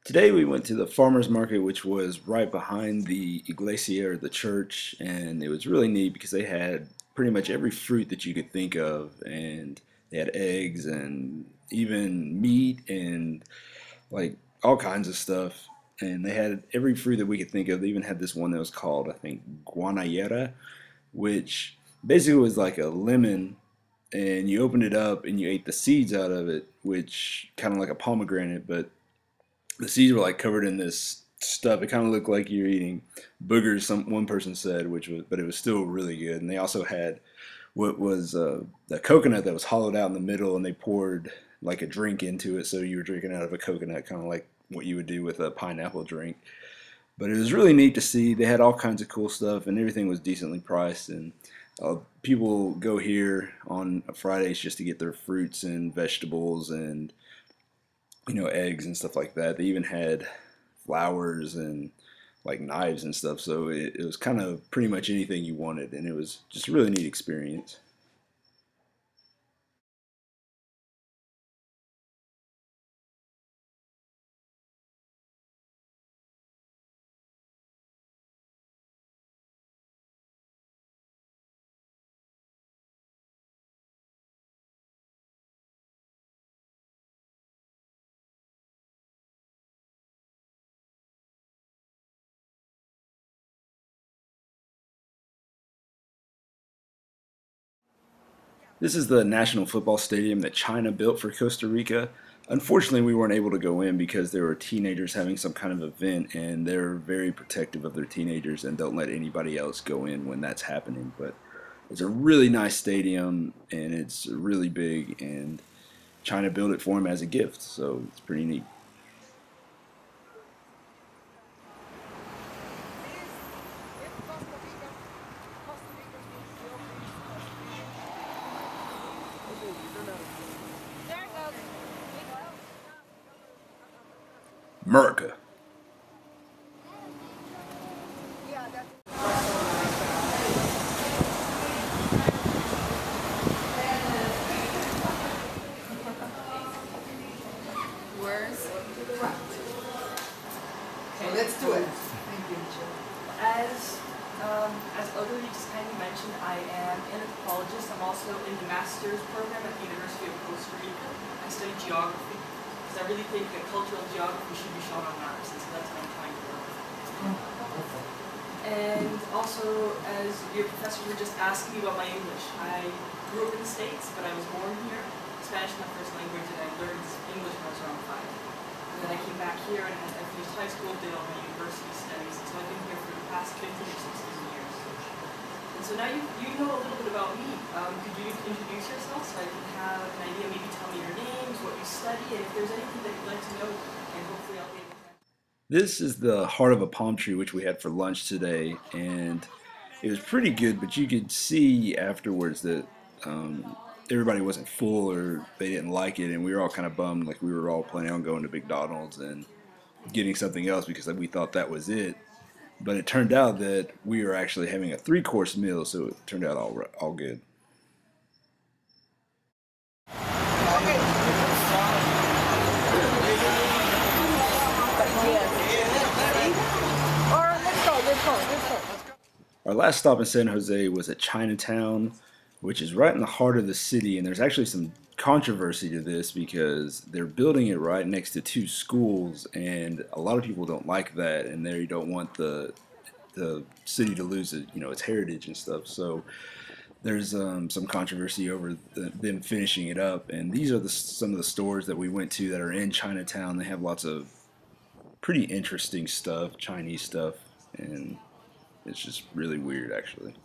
Today we went to the farmers market, which was right behind the iglesia or the church, and it was really neat because they had pretty much every fruit that you could think of, and they had eggs and even meat and like all kinds of stuff. And they had every fruit that we could think of. They even had this one that was called, I think, guanayera, which basically was like a lemon, and you opened it up and you ate the seeds out of it, which kind of like a pomegranate, but the seeds were like covered in this stuff. It kind of looked like you're eating boogers. Some one person said, which was, but it was still really good. And they also had what was the coconut that was hollowed out in the middle, and they poured like a drink into it, so you were drinking out of a coconut, kind of like what you would do with a pineapple drink. But it was really neat to see. They had all kinds of cool stuff, and everything was decently priced. And people go here on Fridays just to get their fruits and vegetables and eggs and stuff like that. They even had flowers and like knives and stuff. So it was kind of pretty much anything you wanted, and it was just a really neat experience. This is the National Football Stadium that China built for Costa Rica. Unfortunately, we weren't able to go in because there were teenagers having some kind of event, and they're very protective of their teenagers and don't let anybody else go in when that's happening. But it's a really nice stadium, and it's really big, and China built it for him as a gift, so it's pretty neat. America. Words. Okay, let's do it. Thank you. As as Ogilvy just kindly mentioned, I am an anthropologist. I'm also in the master's program at the University of Costa Rica. I study geography because I really think that cultural geography should be shown on maps, and so that's what I'm trying to do. And also, as your professors were just asking me about my English, I grew up in the States, but I was born here. Spanish is my first language, and I learned English when I was around 5. And then I came back here and I finished high school, did all my university studies, and so I've been here for the past 15 or 16 years. And so now you know a little bit about me. Could you introduce yourself so I can have an idea, maybe tell me your names, what you study, and if there's anything that you'd like to know, and hopefully I'll be able to. This is the heart of a palm tree, which we had for lunch today, and it was pretty good. But you could see afterwards that everybody wasn't full or they didn't like it, and we were all kind of bummed. Like we were all planning on going to McDonald's and getting something else because like, we thought that was it. But it turned out that we were actually having a three-course meal, so it turned out all good. Our last stop in San Jose was at Chinatown, which is right in the heart of the city, and there's actually some controversy to this because they're building it right next to two schools, and a lot of people don't like that, and they don't want the city to lose its heritage and stuff. So there's some controversy over them finishing it up, and these are some of the stores that we went to that are in Chinatown. They have lots of pretty interesting stuff, Chinese stuff, and it's just really weird actually.